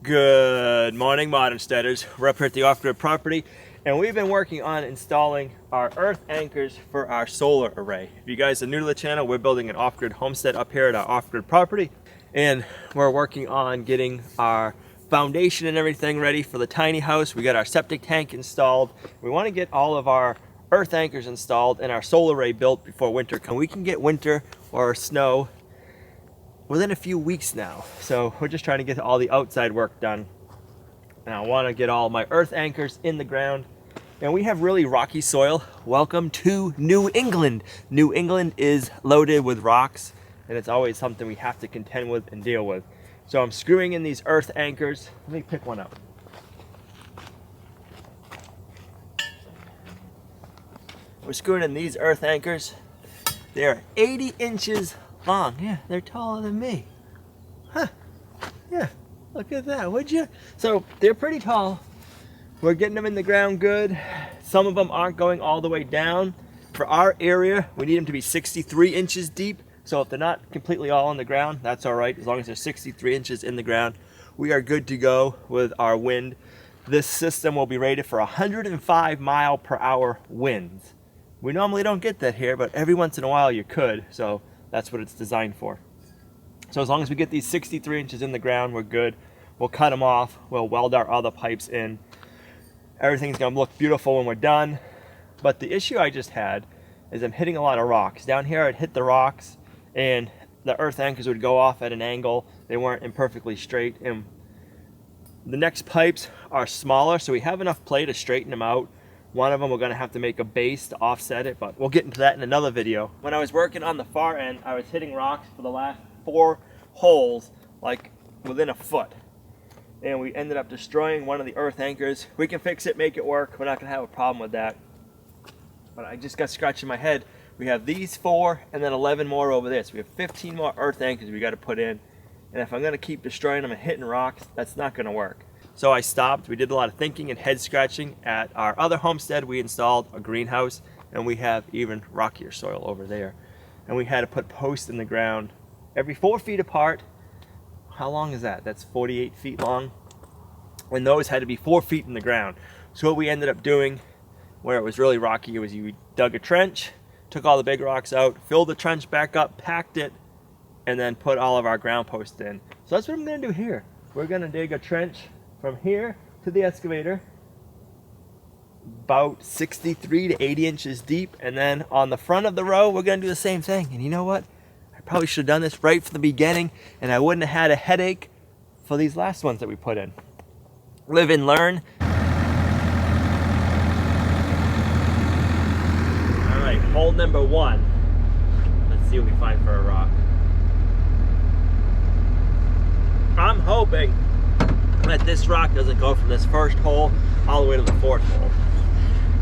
Good morning, Modern Steaders. We're up here at the off-grid property, and we've been working on installing our earth anchors for our solar array. If you guys are new to the channel, we're building an off-grid homestead up here at our off-grid property, and we're working on getting our foundation and everything ready for the tiny house. We got our septic tank installed. We want to get all of our earth anchors installed and our solar array built before winter comes. We can get winter or snow within a few weeks now. So we're just trying to get all the outside work done. And I want to get all my earth anchors in the ground. And we have really rocky soil. Welcome to New England. New England is loaded with rocks, and it's always something we have to contend with and deal with. So I'm screwing in these earth anchors. Let me pick one up. We're screwing in these earth anchors. They're 80 inches long. Yeah, they're taller than me. Huh. Yeah, look at that, would you? So they're pretty tall. We're getting them in the ground good. Some of them aren't going all the way down. For our area, we need them to be 63 inches deep. So if they're not completely all in the ground, that's all right. As long as they're 63 inches in the ground, we are good to go with our wind. This system will be rated for 105 mile per hour winds. We normally don't get that here, but every once in a while you could. So that's what it's designed for. So as long as we get these 63 inches in the ground, we're good. We'll cut them off. We'll weld our other pipes in. Everything's gonna look beautiful when we're done. But the issue I just had is I'm hitting a lot of rocks. Down here I'd hit the rocks and the earth anchors would go off at an angle. They weren't imperfectly straight. And the next pipes are smaller, so we have enough play to straighten them out. One of them we're going to have to make a base to offset it, but we'll get into that in another video. When I was working on the far end, I was hitting rocks for the last 4 holes, like within a foot. And we ended up destroying one of the earth anchors. We can fix it, make it work. We're not going to have a problem with that. But I just got scratching my head. We have these 4 and then 11 more over there. So we have 15 more earth anchors we got to put in. And if I'm going to keep destroying them and hitting rocks, that's not going to work. So I stopped. We did a lot of thinking and head scratching. At our other homestead, we installed a greenhouse, and we have even rockier soil over there. And we had to put posts in the ground every 4 feet apart. How long is that? That's 48 feet long. And those had to be 4 feet in the ground. So what we ended up doing, where it was really rocky, was you dug a trench, took all the big rocks out, filled the trench back up, packed it, and then put all of our ground posts in. So that's what I'm going to do here. We're going to dig a trench from here to the excavator, about 63 to 80 inches deep, and then on the front of the row we're going to do the same thing. And you know what? I probably should have done this right from the beginning, and I wouldn't have had a headache for these last ones that we put in. Live and learn. Alright, hole number 1. Let's see what we find for a rock. I'm hoping that this rock doesn't go from this first hole all the way to the 4th hole,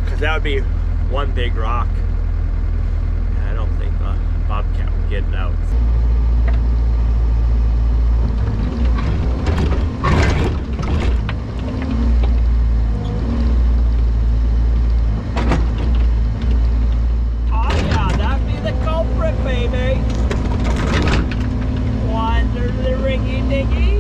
because that would be one big rock, and I don't think the bobcat would get it out. Oh yeah, that'd be the culprit, baby. Wonder the ringy dingy.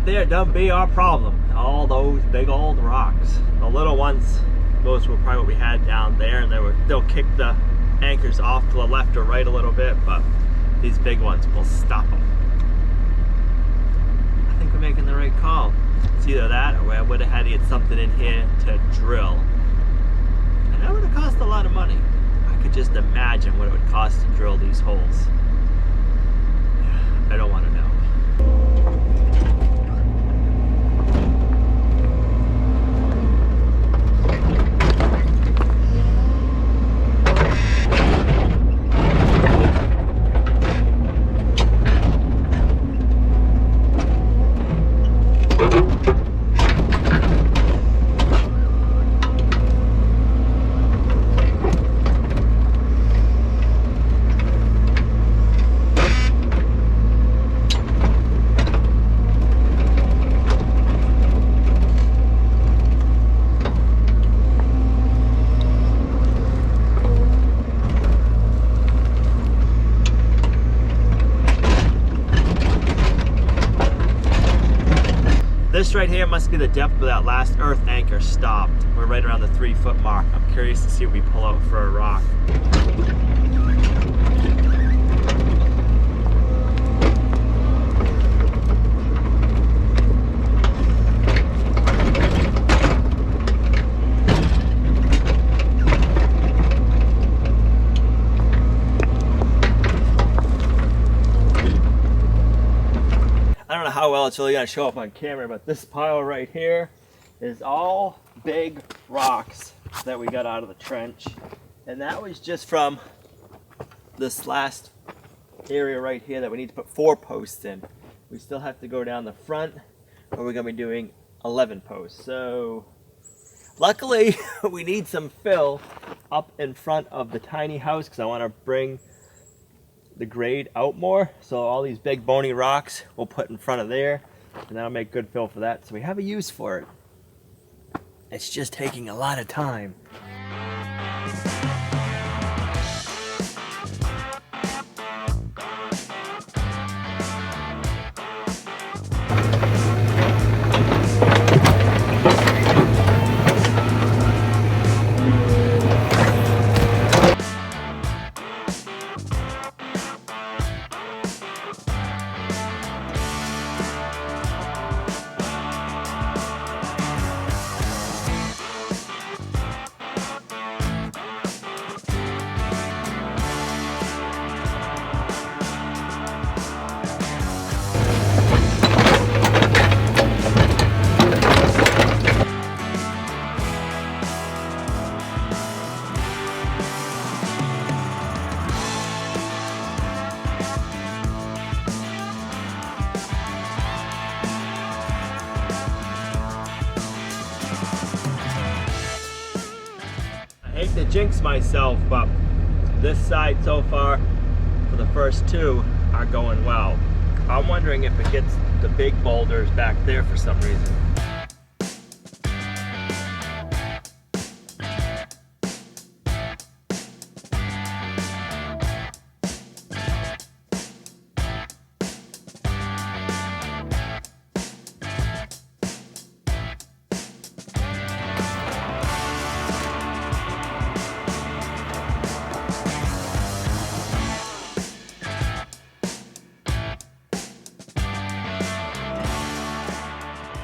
there, don't be our problem. All those big old rocks. The little ones, those were probably what we had down there, and they'll kick the anchors off to the left or right a little bit, but these big ones will stop them. I think we're making the right call. It's either that or I would have had to get something in here to drill. And that would have cost a lot of money. I could just imagine what it would cost to drill these holes. I don't want to know. This right here must be the depth where that last earth anchor stopped. We're right around the 3-foot mark. I'm curious to see if we pull out for a rock. I don't know how well it's really going to show up on camera, but this pile right here is all big rocks that we got out of the trench. And that was just from this last area right here that we need to put 4 posts in. We still have to go down the front, where we're going to be doing 11 posts. So luckily we need some fill up in front of the tiny house because I want to bring the grade out more, so all these big bony rocks we'll put in front of there, and that'll make good fill for that, so we have a use for it. It's just taking a lot of time. I hate to jinx myself, but this side so far for the first 2 are going well. I'm wondering if it gets the big boulders back there for some reason.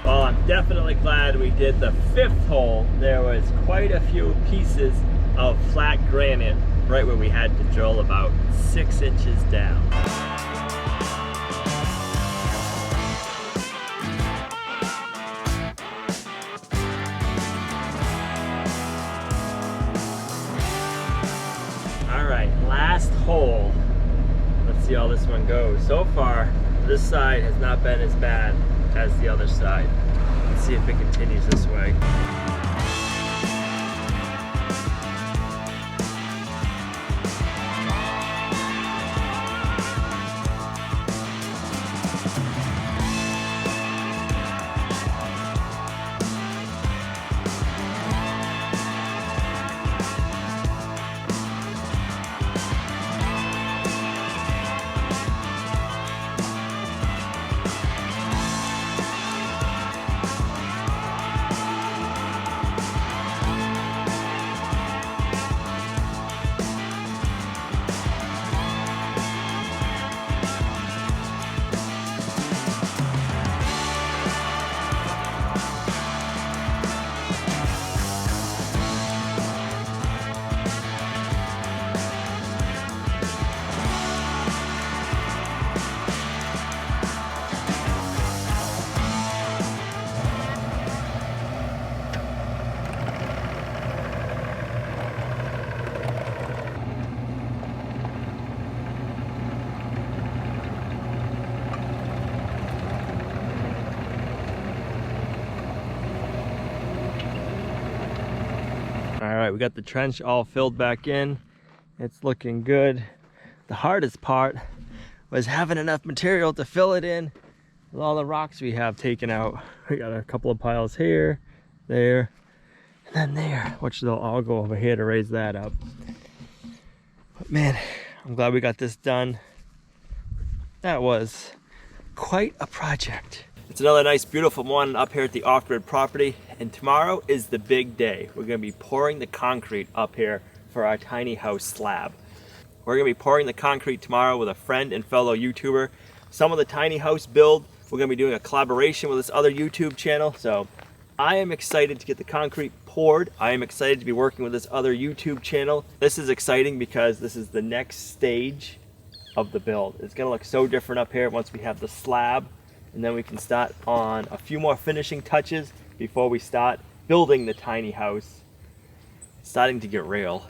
Well, I'm definitely glad we did the 5th hole. There was quite a few pieces of flat granite right where we had to drill about 6 inches down. All right, last hole. Let's see how this one goes. So far, this side has not been as bad as the other side. Let's see if it continues this way. All right, we got the trench all filled back in. It's looking good. The hardest part was having enough material to fill it in with all the rocks we have taken out. We got a couple of piles here, there, and then there, which they'll all go over here to raise that up. But man, I'm glad we got this done. That was quite a project. It's another nice, beautiful one up here at the off-grid property, and tomorrow is the big day. We're gonna be pouring the concrete up here for our tiny house slab. We're gonna be pouring the concrete tomorrow with a friend and fellow YouTuber. Some of the tiny house build, we're gonna be doing a collaboration with this other YouTube channel. So I am excited to get the concrete poured. I am excited to be working with this other YouTube channel. This is exciting because this is the next stage of the build. It's gonna look so different up here once we have the slab, and then we can start on a few more finishing touches before we start building the tiny house. It's starting to get real.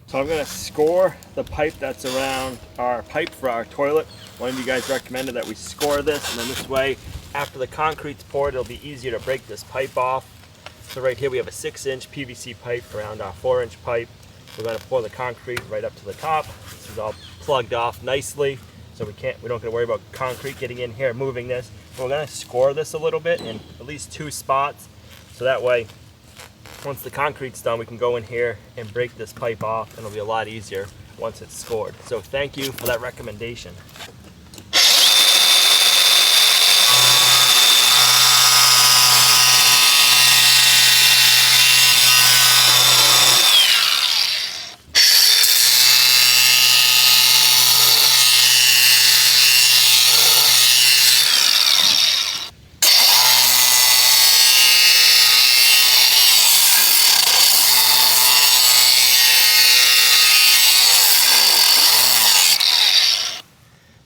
So I'm gonna score the pipe that's around our pipe for our toilet. One of you guys recommended that we score this, and then this way, after the concrete's poured, it'll be easier to break this pipe off. So right here we have a 6-inch PVC pipe around our 4-inch pipe. We're gonna pour the concrete right up to the top. This is all plugged off nicely, so we don't gotta worry about concrete getting in here, moving this. But we're gonna score this a little bit in at least 2 spots, so that way, once the concrete's done, we can go in here and break this pipe off, and it'll be a lot easier once it's scored. So thank you for that recommendation.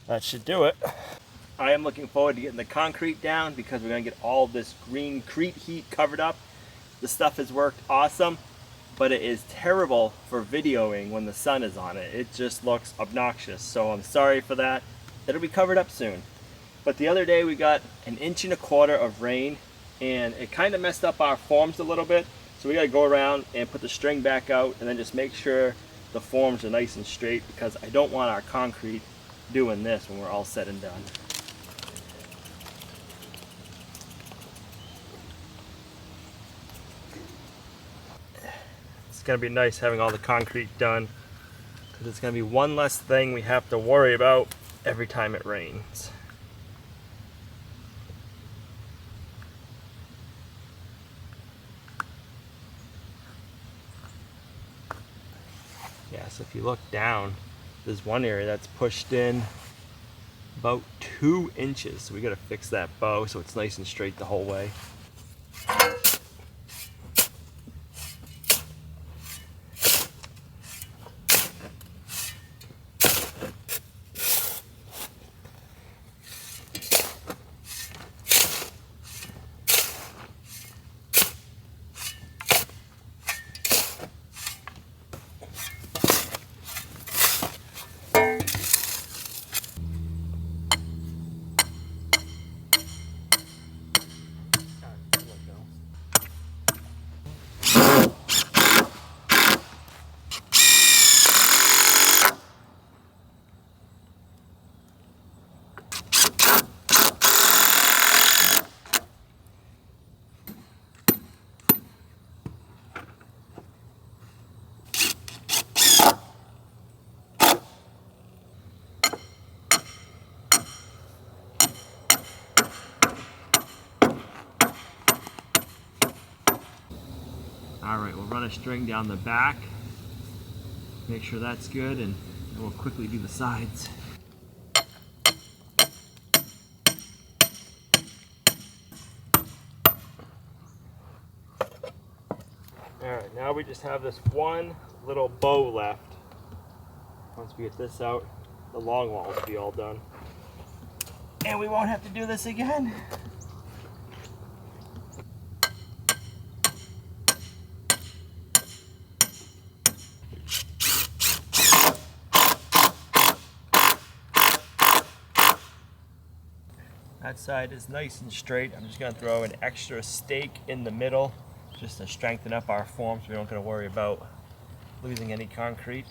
That should do it. I am looking forward to getting the concrete down because we're gonna get all this greencrete heat covered up. The stuff has worked awesome, but it is terrible for videoing when the sun is on it. It just looks obnoxious, so I'm sorry for that. It'll be covered up soon. But the other day we got 1.25 inches of rain, and it kind of messed up our forms a little bit. So we gotta go around and put the string back out and then just make sure the forms are nice and straight, because I don't want our concrete doing this when we're all said and done. It's gonna be nice having all the concrete done, because it's gonna be one less thing we have to worry about every time it rains. Yeah, so if you look down, there's one area that's pushed in about 2 inches. So we gotta fix that bow so it's nice and straight the whole way. Alright, we'll run a string down the back, make sure that's good, and we'll quickly do the sides. Alright, now we just have this one little bow left. Once we get this out, the long wall will be all done. And we won't have to do this again. that side is nice and straight. I'm just gonna throw an extra stake in the middle just to strengthen up our form so we don't gotta worry about losing any concrete.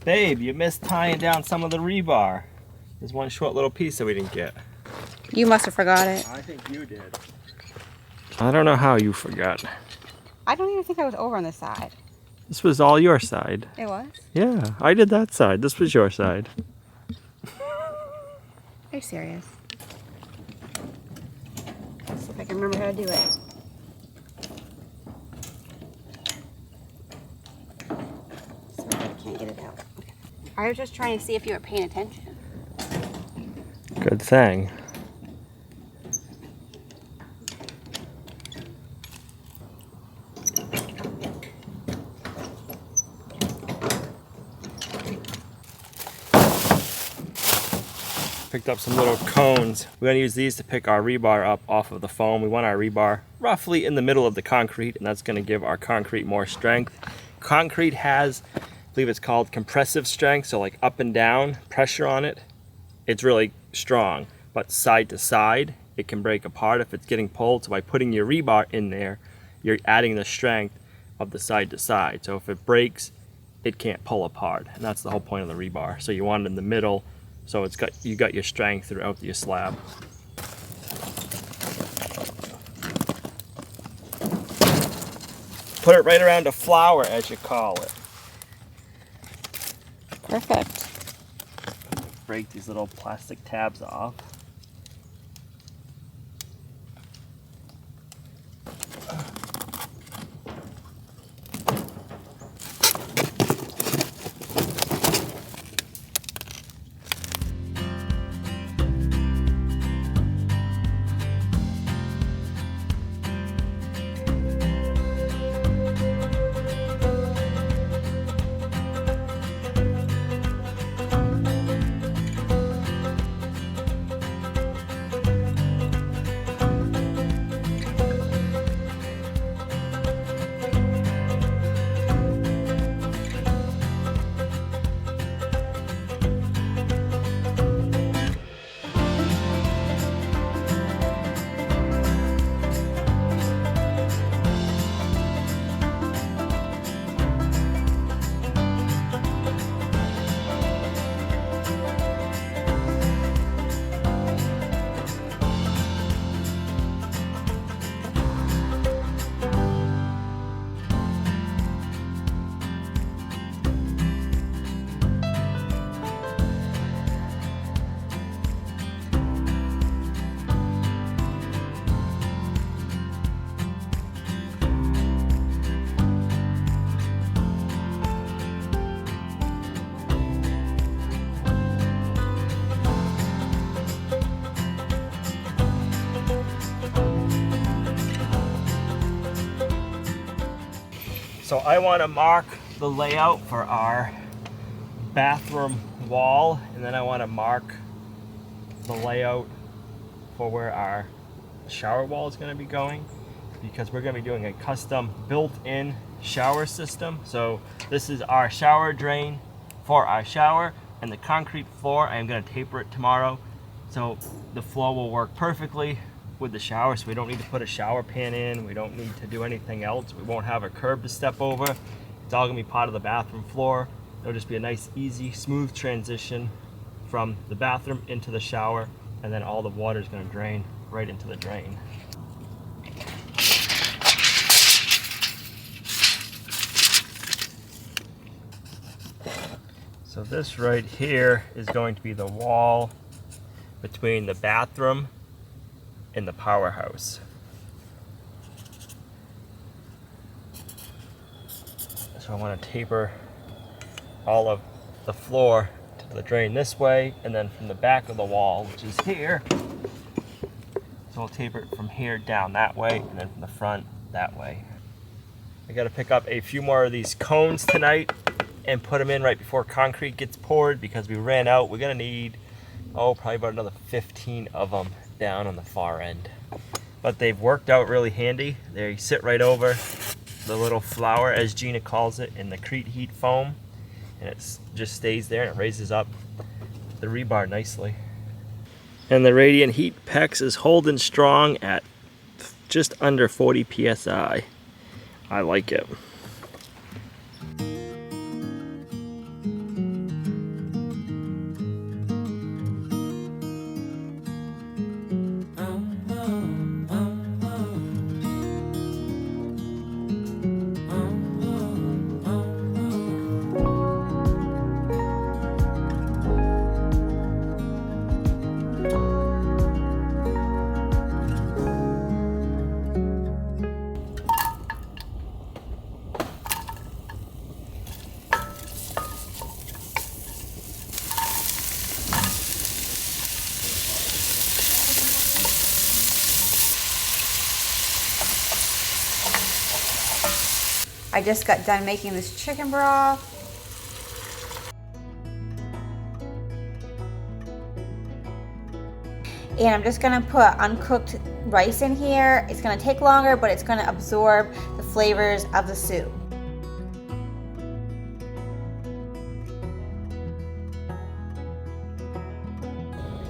Babe, you missed tying down some of the rebar. There's one short little piece that we didn't get. You must have forgot it. I think you did. I don't know how you forgot. I don't even think I was over on this side. This was all your side. It was? Yeah, I did that side. This was your side. Are you serious? Let's see if I can remember how to do it. Sorry, I can't get it out. Okay. I was just trying to see if you were paying attention. Good thing. Picked up some little cones. We're going to use these to pick our rebar up off of the foam. We want our rebar roughly in the middle of the concrete, and that's going to give our concrete more strength. Concrete has, I believe it's called compressive strength, so like up and down, pressure on it, it's really strong. But side to side, it can break apart if it's getting pulled. So by putting your rebar in there, you're adding the strength of the side to side. So if it breaks, it can't pull apart, and that's the whole point of the rebar. So you want it in the middle, so you got your strength throughout your slab. Put it right around a flower, as you call it. Perfect. Break these little plastic tabs off. So I want to mark the layout for our bathroom wall, and then I want to mark the layout for where our shower wall is going to be going, because we're going to be doing a custom built-in shower system. So this is our shower drain for our shower, and the concrete floor, I am going to taper it tomorrow, so the floor will work perfectly with the shower, so we don't need to put a shower pan in, we don't need to do anything else, we won't have a curb to step over. It's all going to be part of the bathroom floor. It'll just be a nice, easy, smooth transition from the bathroom into the shower, and then all the water is going to drain right into the drain. So this right here is going to be the wall between the bathroom and the powerhouse. So I want to taper all of the floor to the drain this way, and then from the back of the wall, which is here, so we'll taper it from here down that way, and then from the front that way. I got to pick up a few more of these cones tonight and put them in right before concrete gets poured because we ran out. We're gonna need, probably about another 15 of them down on the far end. But they've worked out really handy. They sit right over the little flower, as Gina calls it, in the crete heat foam, and it just stays there and it raises up the rebar nicely. And the radiant heat PEX is holding strong at just under 40 psi. I like it. I just got done making this chicken broth. And I'm just gonna put uncooked rice in here. It's gonna take longer, but it's gonna absorb the flavors of the soup.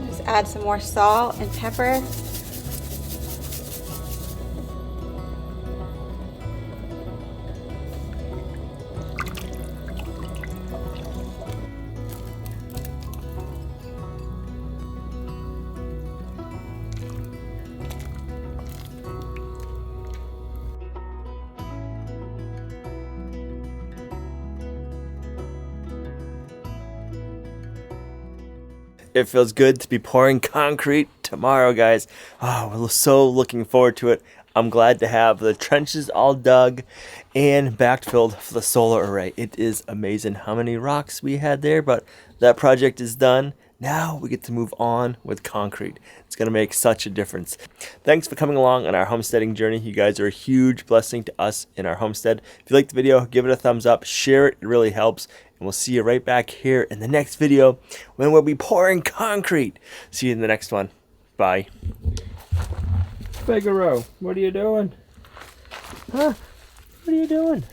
Just add some more salt and pepper. It feels good to be pouring concrete tomorrow, guys. We're so looking forward to it. I'm glad to have the trenches all dug and backfilled for the solar array. It is amazing how many rocks we had there, but that project is done. Now we get to move on with concrete. It's going to make such a difference. Thanks for coming along on our homesteading journey. You guys are a huge blessing to us in our homestead. If you liked the video, give it a thumbs up, share it. It really helps. And we'll see you right back here in the next video when we'll be pouring concrete. See you in the next one. Bye. Figaro, what are you doing? Huh? What are you doing?